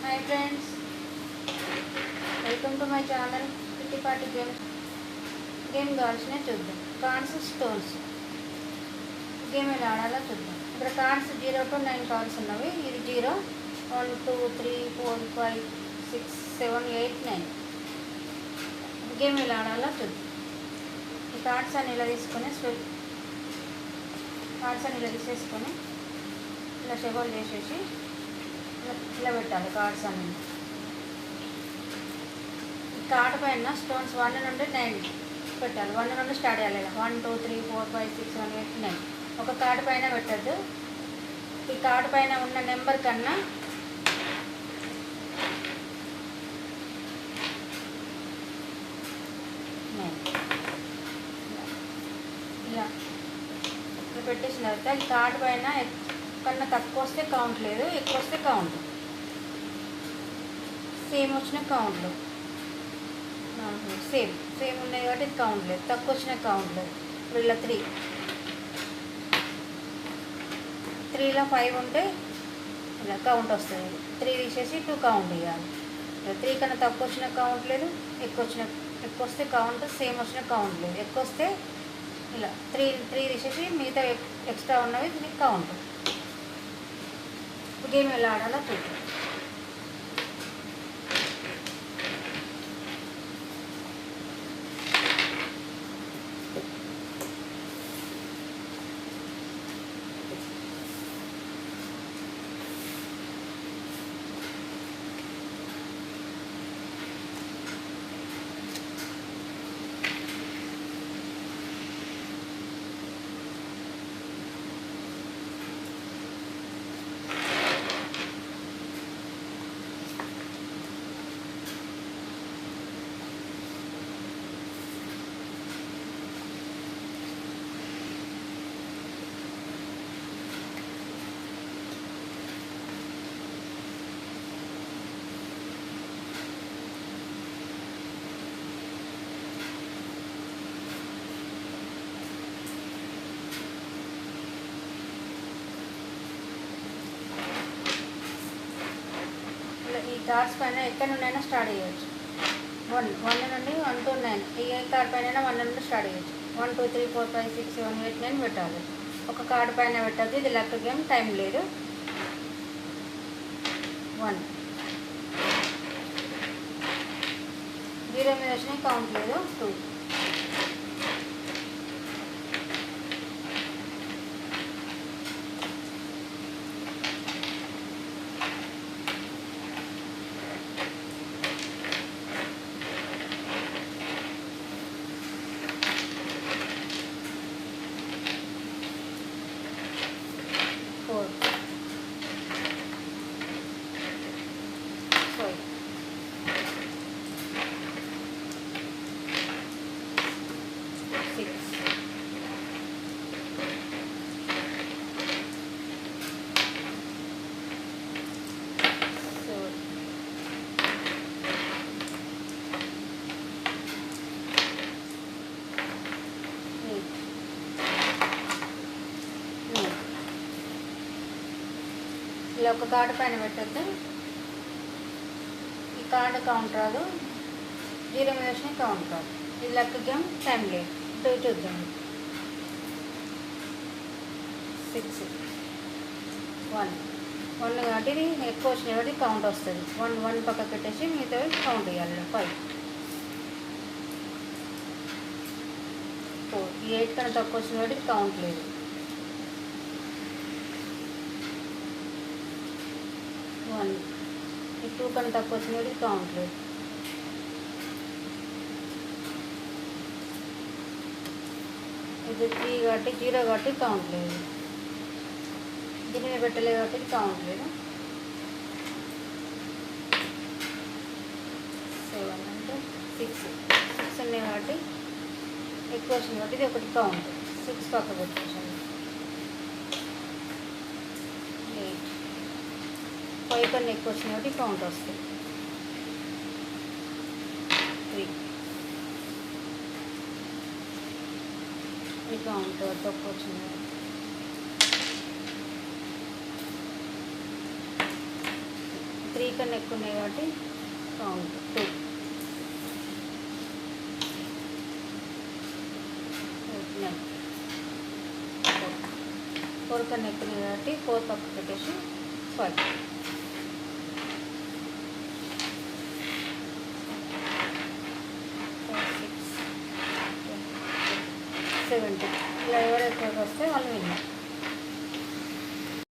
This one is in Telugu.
Hi friends, welcome to my channel Kitty Party Games. Game కావాల్సిన చూద్దాం. కార్డ్స్ స్టోన్స్ గేమ్ ఎలా ఆడాలో చూద్దాం. ఇక్కడ కార్డ్స్ 0 to 9 కార్డ్స్ ఉన్నవి. ఇది 0 1 2 3 4 5 6 7 8 9. గేమ్ ఎలా ఆడాలో చూద్దాం. ఈ కార్డ్స్ అని ఇలా తీసుకొని తీసేసుకొని ఇలా షఫల్ చేసేసి ఇలా పెట్టాలి. కార్డ్స్ అన్ని కార్డ్ పైన స్టోన్స్ 1 నుండి 9 పెట్టాలి. 1 నుండి స్టార్ట్ చేయాలి. 1 2 3 4 5 6 7 8 9 ఒక కార్డు పైన పెట్టద్దు. ఈ కార్డు పైన ఉన్న నెంబర్ కన్నా ఇలా పెట్టేసిన తర్వాత ఈ కార్డు పైన కన్నా తక్కువ వస్తే కౌంట్ లేదు, ఎక్కువ వస్తే కౌంట్. సేమ్ వచ్చిన కౌంట్లు సేమ్ ఉన్నాయి కాబట్టి ఇది కౌంట్ లేదు. తక్కువ వచ్చిన కౌంట్ లేదు. వీళ్ళ 3లో 5 ఉంటే ఇలా కౌంట్ వస్తుంది. 3 తీసేసి 2 కౌంట్ ఇవ్వాలి. 3 కన్నా తక్కువ వచ్చిన కౌంట్ లేదు, ఎక్కువ వస్తే కౌంట్, సేమ్ వచ్చిన కౌంట్ లేదు. ఎక్కువ వస్తే ఇలా 3 తీసేసి మిగతా ఎక్స్ట్రా ఉన్నవి కౌంట్. గేమ్ ఎలా ఆడాలో చూద్దాం. ఈ కార్డ్స్ పైన ఎక్కడి నుండైనా స్టార్ట్ చేయవచ్చు. 1 నుండి 1 to 9 ఏ కార్డ్ పైన 1 నుండి స్టార్ట్ చేయవచ్చు. 1 2 3 4 5 6 7 8 9 పెట్టాలి. ఒక కార్డు పైన పెట్టద్దు. ఇది లక్ గేమ్, టైం లేదు. 1 0 మీద వచ్చినాయి, కౌంట్ లేదు. 2 4 5 6 7 8 9. ఇలా ఒక కార్డు పైన పెట్టద్దు. ఈ కార్డు కౌంట్ రాదు. 0 మీద వచ్చిన కౌంట్ రాదు. ఇది లక్ గేమ్, టైం లేదు. చూద్దాం. 6 1 కాబట్టి ఇది ఎక్కువ వచ్చిన కాబట్టి కౌంట్ వస్తుంది. 1 పక్కకు పెట్టేసి మిగతా కౌంట్ ఇవ్వాలి. 5 4 ఈ 8 కన్నా తక్కువ వచ్చిన కాబట్టి కౌంట్ లేదు. 1 ఈ 2 కన్నా తక్కువ వచ్చిన కాబట్టి కౌంట్ లేదు. ఇది 3 కాబట్టి 0 కాబట్టి కౌంట్ లేదు. దీని మీద పెట్టలేదు కాబట్టి కౌంట్ లేదు. 7 అంటే 6 ఉన్నాయి కాబట్టి ఎక్కువ వచ్చింది కాబట్టి ఇది ఒకటి కౌంట్. 6 పక్క పెట్టేసాను. 8 5 కన్నా ఎక్కువ వచ్చింది కాబట్టి కౌంట్ వస్తుంది. 3 ఈ కౌంట్ తక్కువ వచ్చింది. 3 కన్నా ఎక్కువ ఉన్నాయి కాబట్టి కౌంట్ 2. 4 కన్నా ఎక్కువ ఉన్నాయి కాబట్టి 4 పక్కకు పెట్టేసి 5. 6, 70 ఇలా ఎవరు ఎక్కువగా వస్తే వాళ్ళు విన్నారు.